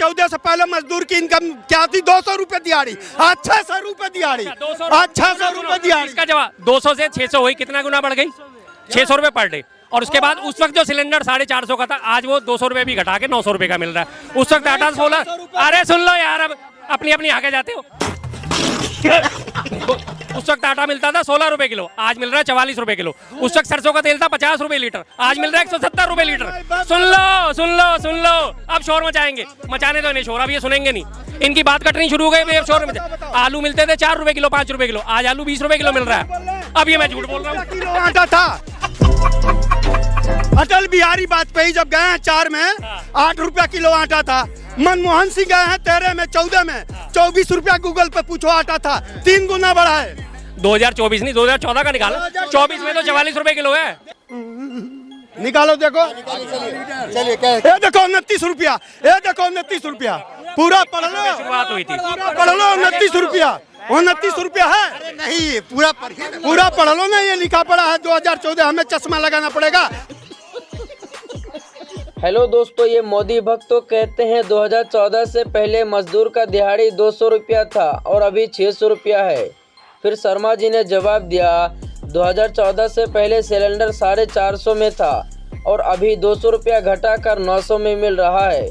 2014 से पहले मजदूर की इनकम क्या थी? 200 रुपए दिहाड़ी, 600 रुपए दिहाड़ी, 600 रुपए दिहाड़ी। इसका जवाब 200 से 600 हुई, कितना गुना बढ़ गई? 600 रुपए पर डे। और उसके बाद उस वक्त जो सिलेंडर 450 का था, आज वो 200 रुपए भी घटा के 900 रुपए का मिल रहा है। उस वक्त आटा 16। अरे सुन लो यार, अब अपनी अपनी आगे जाते हो। उस वक्त आटा मिलता था 16 रुपए किलो, आज मिल रहा है 44 रुपए किलो। उस वक्त सरसों का तेल था 50 रुपए लीटर, आज मिल रहा है 170 रुपए लीटर। सुन लो सुन लो सुन लो, अब शोर मचाएंगे, मचाने तो नहीं शोर, अब ये सुनेंगे नहीं। इनकी बात कटनी शुरू हो गई, शोर मचा। आलू मिलते थे 4 रुपए किलो, 5 रुपए किलो, आज आलू 20 रुपए किलो मिल रहा है। अब ये मैं झूठ बोल रहा हूँ। आटा था अटल बिहारी वाजपेयी जब गए हैं 4 में 8 रुपया किलो आटा था। मनमोहन सिंह गए हैं 13 में, 14 में 24 रुपया, गूगल पे पूछो आटा था, 3 गुना बढ़ा है। 2024 नहीं, 2014 का निकालो, 24 में तो 44 रुपए किलो है। निकालो, देखो, चलिए ये देखो 29 रुपया, ये देखो 29 रुपया, पूरा पढ़ लो, शुरुआत हुई थी, पढ़ लो 29 रुपया, 29 रुपया है। नहीं, पूरा पढ़ लो ना, ये लिखा पड़ा है 2014, हमें चश्मा लगाना पड़ेगा। हेलो दोस्तों, ये मोदी भक्त तो कहते हैं 2014 से पहले मजदूर का दिहाड़ी 200 रुपया था और अभी 600 रुपया है। फिर शर्मा जी ने जवाब दिया 2014 से पहले सिलेंडर 450 में था और अभी 200 रुपया घटाकर 900 में मिल रहा है।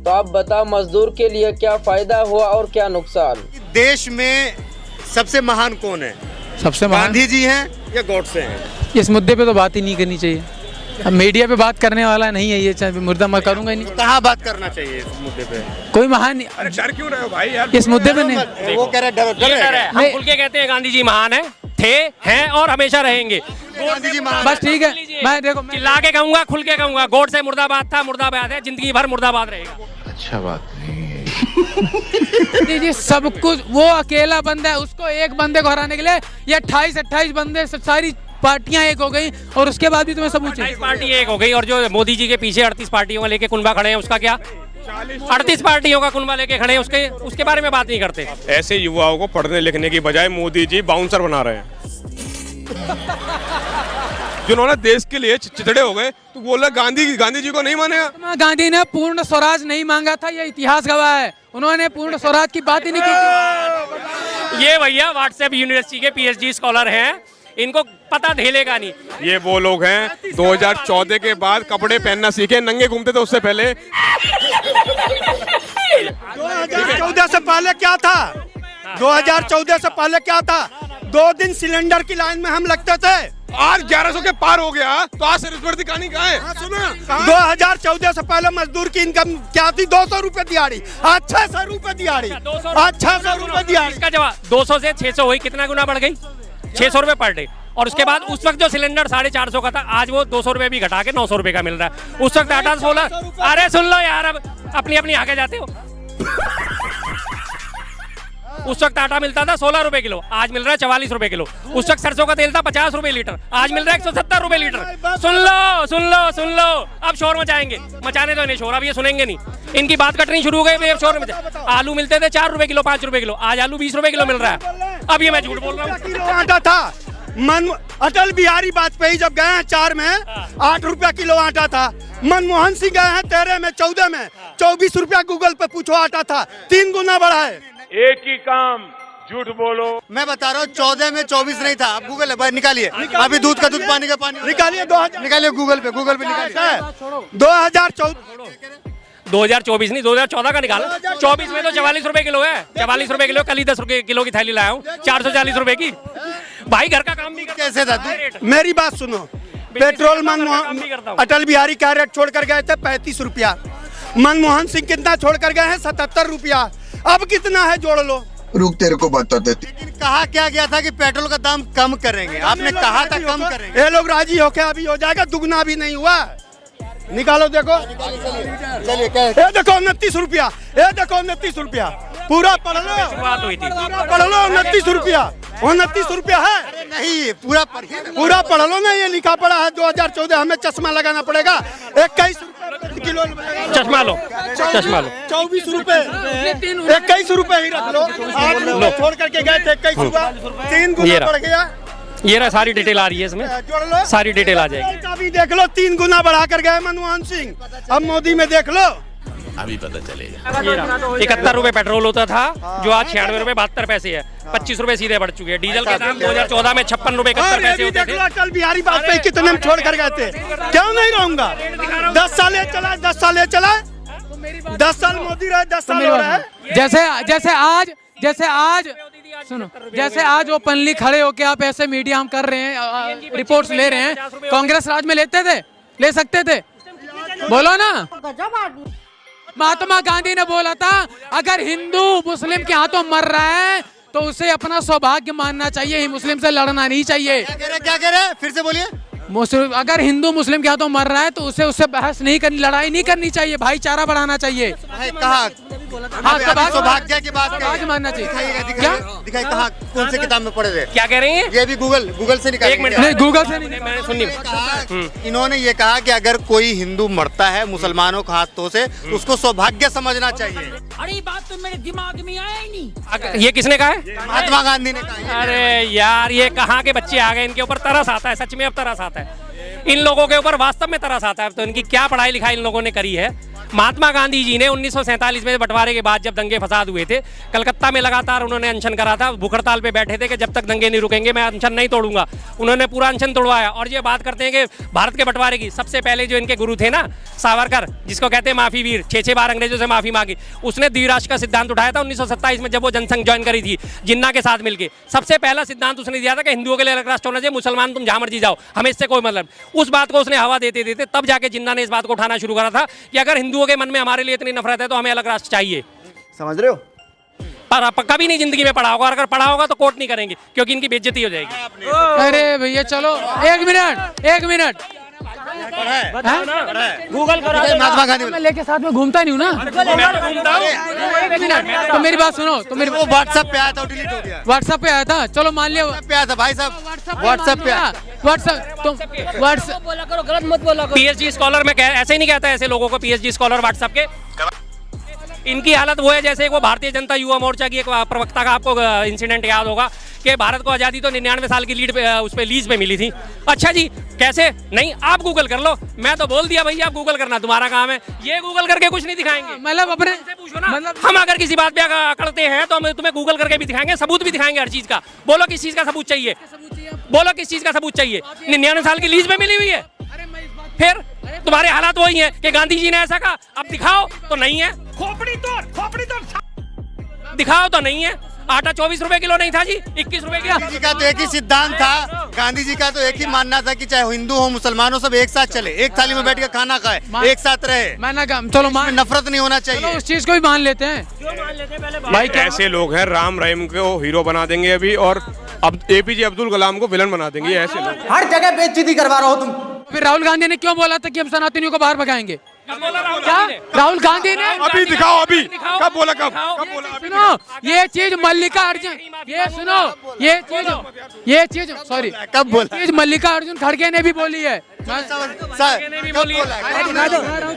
तो आप बताओ, मजदूर के लिए क्या फायदा हुआ और क्या नुकसान? देश में सबसे महान कौन है? सबसे महान गांधी जी हैं या गॉडसे हैं? इस मुद्दे पे तो बात ही नहीं करनी चाहिए। अब मीडिया पे बात करने वाला नहीं है ये, चाहे मुद्दा मैं करूंगा ही नहीं। तो कहाँ बात करना चाहिए इस मुद्दे पे? कोई महान नहीं। अरे डर क्यों रहे हो भाई यार? इस मुद्दे पे नहीं। वो कह रहे डर है। हम खुल के कहते हैं गांधी जी महान है, थे, हैं और हमेशा रहेंगे। गांधी जी महान। बस ठीक है, मैं देखो चिल्ला के कहूंगा, खुल के कहूंगा, गोड से मुर्दाबाद था, मुर्दाबाद है, जिंदगी भर मुर्दाबाद रहेगा। अच्छा बात नहीं है। जी सब कुछ वो अकेला बंदा है, उसको एक बंदे को हराने के लिए ये 28 बंदे सारी पार्टियां एक हो गई और उसके बाद भी तुम्हें सब 28 पार्टी एक हो गई। और जो मोदी जी के पीछे 38 पार्टियों का लेके कुनबा खड़े हैं, उसका क्या? 38 पार्टियों का कुनबा लेके खड़े हैं, उसके बारे में बात नहीं करते। ऐसे युवाओं को पढ़ने लिखने की बजाय मोदी जी बाउंसर बना रहे हैं। जिन्होंने देश के लिए चितड़े हो गए, तो बोला गांधी जी को नहीं मानेगा। गांधी ने पूर्ण स्वराज नहीं मांगा था, ये इतिहास गवाह है। उन्होंने पूर्ण स्वराज की बात ही नहीं की। ये भैया व्हाट्सएप यूनिवर्सिटी के PhD स्कॉलर हैं, इनको पता ढेलेगा नहीं। ये वो लोग हैं 2014 के बाद कपड़े पहनना सीखे, नंगे घूमते थे उससे पहले। 2014 से पहले क्या था? 2014 से पहले क्या था? 2 दिन सिलेंडर की लाइन में हम लगते थे। आज 1100 के पार हो गया, तो आज रिश्वत कहानी कहाँ है? सुनो, 2014 से पहले मजदूर की इनकम क्या थी? 200 रुपए दिहाड़ी, 600 रुपए दिहाड़ी, 600 रुपए दिहाड़ी। इसका जवाब 200 से 600 हुई, कितना गुना बढ़ गई? 600 रुपए पर डे। और उसके बाद उस वक्त जो सिलेंडर 450 का था, आज वो 200 रुपए भी घटा के 900 रुपए का मिल रहा है। उस वक्त आटा 16। अरे सुन लो यार, अब अपनी अपनी आगे जाते हो। उस वक्त आटा मिलता था 16 रुपए किलो, आज मिल रहा है 44 रुपए किलो। उस वक्त सरसों का तेल था 50 रुपए लीटर, आज मिल रहा है 170 रुपए लीटर। सुन लो सुन लो सुन लो, अब शोर मचाएंगे, मचाने तो नहीं शोर, अब ये सुनेंगे नहीं। इनकी बात कटनी शुरू हो गई, शोर मचा। आलू मिलते थे 4 रुपए किलो, 5 रुपए किलो, आज आलू 20 रुपए किलो मिल रहा है। अब ये मैं झूठ बोल रहा हूँ। आटा था अटल बिहारी वाजपेयी जब गए हैं 4 में 8 रुपया किलो आटा था। मनमोहन सिंह गए हैं 13 में, 14 में 24 रुपया, गूगल पे पूछो आटा था, 3 गुना बढ़ा है। एक ही काम, झूठ बोलो। मैं बता रहा हूँ 14 में 24 नहीं था। आप गूगल पर निकालिए, अभी दूध का दूध, पानी का पानी निकालिए। निकालिए गूगल पे निकालिए। 2024 नहीं, 2014 का निकालो, 24 में तो 44 रुपए किलो है, 44 रुपए किलो। कल ही 10 रुपए किलो की थैली लाया हूँ, 440 रुपए की। भाई घर का काम भी कैसे था? मेरी बात सुनो, पेट्रोल मनमोहन अटल बिहारी का रेट छोड़ कर गए थे 35 रुपया, मनमोहन सिंह कितना छोड़ कर गए हैं? 77 रुपया। अब कितना है जोड़ लो। रुक, तेरे को बता देते। लेकिन कहा क्या गया था कि पेट्रोल का दाम कम करेंगे, आपने कहा था कम करेंगे। ये लोग राजी होके अभी हो जाएगा, दुगना भी नहीं हुआ। निकालो, देखो, चलिए ये देखो 29 रुपया, ये देखो 29 रुपया, पूरा पढ़ लो, शुरुआत हुई थी, पढ़ लो 29 रुपया, 29 रुपया है। नहीं, पूरा पढ़ लो ना, ये लिखा पड़ा है 2014, हमें चश्मा लगाना पड़ेगा। 21 रुपए किलो चश्मा लो, चश्मा लो। 24 रुपए, 21 रुपए ही रख लो। 8 रुपए छोड़ करके गए थे, 21 रुपया, 3 गुना बढ़ गया। ये रहा, सारी डिटेल आ रही है इसमें, जोड़ लो, सारी डिटेल आ जाएगी। अभी देख लो, 3 गुना बढ़ा कर गए मनमोहन सिंह। अब मोदी में देख लो, अभी पता चलेगा। 71 रुपए पेट्रोल होता था जो आज 96 रुपए 72 पैसे है। 25 रुपए सीधे बढ़ चुके हैं। डीजल के दाम 2014 में 56 रुपए 71 पैसे होते थे। अटल बिहारी वाजपेयी कितने में छोड़ कर गए थे, क्यों नहीं रहूंगा? 10 साल ये चला, 10 साल ये चला, 10 साल मोदी रहे, 10 साल हो रहा है। जैसे आज वो पन्नी खड़े होके आप ऐसे मीडिया हम कर रहे हैं, रिपोर्ट्स ले रहे हैं, कांग्रेस राज में लेते थे, ले सकते थे? बोलो ना। महात्मा गांधी ने बोला था अगर हिंदू मुस्लिम के हाथों मर रहा है तो उसे अपना सौभाग्य मानना चाहिए, ही मुस्लिम से लड़ना नहीं चाहिए। क्या कह रहे हैं? फिर से बोलिए। अगर हिंदू मुस्लिम के हाथों मर रहा है तो उससे बहस नहीं करनी, लड़ाई नहीं करनी चाहिए, भाईचारा बढ़ाना चाहिए। कहा सौभाग्य की बात सौभाग्य मानना चाहिए। दिखाई कहा, कौन से किताब में पढ़े थे? क्या कह रही हैं? ये भी गूगल से निकाल। एक मिनट, नहीं गूगल से नहीं, मैंने सुनी। इन्होंने ये कहा कि अगर कोई हिंदू मरता है मुसलमानों के हाथों से तो उसको सौभाग्य समझना चाहिए। अरे बात तो मेरे दिमाग में आया ही नहीं। ये किसने कहा है? महात्मा गांधी ने कहा। अरे यार, ये कहाँ के बच्चे आ गए, इनके ऊपर तरस आता है, सच में अब तरस आता है। इन लोगों के ऊपर वास्तव में तरस आता है। तो इनकी क्या पढ़ाई लिखाई इन लोगों ने करी है? महात्मा गांधी जी ने 1947 में बंटवारे के बाद जब दंगे फसाद हुए थे, कलकत्ता में लगातार उन्होंने अनशन करा था, भूख हड़ताल पे बैठे थे कि जब तक दंगे नहीं रुकेंगे मैं अनशन नहीं तोड़ूंगा। उन्होंने पूरा अनशन तोड़वाया। और ये बात करते हैं कि भारत के बंटवारे की सबसे पहले जो इनके गुरु थे ना, सावरकर, जिसको कहते हैं माफी वीर, 6 बार अंग्रेजों से माफी मांगी, उसने द्विराष्ट्र का सिद्धांत उठाया था 1927 में जब वो जनसंघ ज्वाइन करी थी जिन्ना के साथ मिलकर। सबसे पहला सिद्धांत उसने दिया था कि हिंदुओं के लिए अलग राष्ट्र होना चाहिए, मुसलमान तुम जहां मर्जी जाओ, हमें इससे कोई मतलब। उस बात को उसने हवा देते देते तब जाके जिन्ना ने इस बात को उठाना शुरू करा था कि अगर हिंदुओं के मन में हमारे लिए इतनी नफरत है तो हमें अलग राष्ट्र चाहिए। समझ रहे हो? पर कभी नहीं जिंदगी में पढ़ा होगा, अगर पढ़ा होगा तो कोर्ट नहीं करेंगे क्योंकि इनकी बेइज्जती हो जाएगी। अरे भैया चलो एक मिनट गूगल करो। महात्मा गांधी मैं लेके साथ में घूमता नहीं हूँ ना। एक मिनट, तो मेरी बात सुनो। तो मेरी वो व्हाट्सएप पे आया था, डिलीट हो गया। व्हाट्सएप पे आया था, चलो मान लिया पे आया था भाई साहब, व्हाट्सएप पे व्हाट्सएप बोला करो, गलत मत बोला करो। पीएचडी स्कॉलर में ऐसे ही नहीं कहता ऐसे लोगों को पीएचडी स्कॉलर व्हाट्सएप के। इनकी हालत वो है जैसे वो भारतीय जनता युवा मोर्चा की एक प्रवक्ता का आपको इंसिडेंट याद होगा कि भारत को आज़ादी तो 99 साल की लीड पे उस पे लीज पे मिली थी। अच्छा जी, कैसे? नहीं, आप गूगल कर लो। मैं तो बोल दिया भैया, आप गूगल करना तुम्हारा काम है। ये गूगल करके कुछ नहीं दिखाएंगे। मतलब अपने से पूछो ना, हम अगर किसी बात पे अकड़ते हैं तो हम तुम्हें गूगल करके भी दिखाएंगे, सबूत भी दिखाएंगे हर चीज का। बोलो किस चीज का सबूत चाहिए? बोलो किस चीज का सबूत चाहिए? 99 साल की लीज पे मिली हुई है। फिर तुम्हारे हालात वही हैं कि गांधी जी ने ऐसा कहा, अब दिखाओ तो नहीं है। खोपड़ी तोड़ दिखाओ तो नहीं है। आटा 24 रुपए किलो नहीं था जी, 21 रुपए किलो। गांधी जी का तो एक ही सिद्धांत था, गांधी जी का तो एक ही मानना था कि चाहे हिंदू हो मुसलमान हो सब एक साथ चले, एक थाली में बैठ के खाना खाए, एक साथ रहे। चलो मान, नफरत नहीं होना चाहिए। उस चीज को भी मान लेते हैं। भाई ऐसे लोग हैं, राम रहीम को हीरो बना देंगे अभी, और अब APJ अब्दुल कलाम को विलन बना देंगे। ऐसे लोग हर जगह बेइज्जती करवा रहा हो तुम। फिर राहुल गांधी ने क्यों बोला था कि हम सनातनियों को बाहर भगाएंगे? क्या राहुल गांधी ने? अभी दिखाओ, अभी कब बोला? कब बोला? सुनो, ये चीज मल्लिकार्जुन, ये सुनो, ये चीज सॉरी, कब बोला? चीज मल्लिकार्जुन खड़गे ने भी बोली है।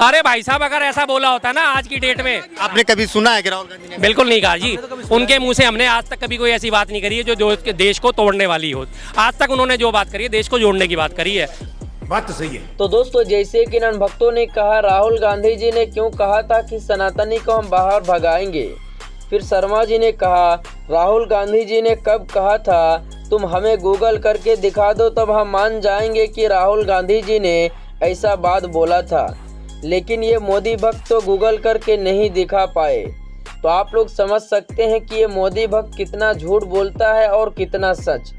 अरे भाई साहब, अगर ऐसा बोला होता ना आज की डेट में। आपने कभी सुना है कि राहुल गांधी ने? बिल्कुल नहीं कहा जी, उनके मुंह से हमने आज तक कभी कोई ऐसी बात नहीं करी है जो देश को तोड़ने वाली हो। आज तक उन्होंने जो बात करी है देश को जोड़ने की बात करी है। बात तो सही है। तो दोस्तों, जैसे कि इन भक्तों ने कहा, राहुल गांधी जी ने क्यों कहा था कि सनातनी को हम बाहर भगाएंगे? फिर शर्मा जी ने कहा, राहुल गांधी जी ने कब कहा था? तुम हमें गूगल करके दिखा दो तब हम मान जाएंगे कि राहुल गांधी जी ने ऐसा बात बोला था। लेकिन ये मोदी भक्त तो गूगल करके नहीं दिखा पाए। तो आप लोग समझ सकते हैं कि ये मोदी भक्त कितना झूठ बोलता है और कितना सच।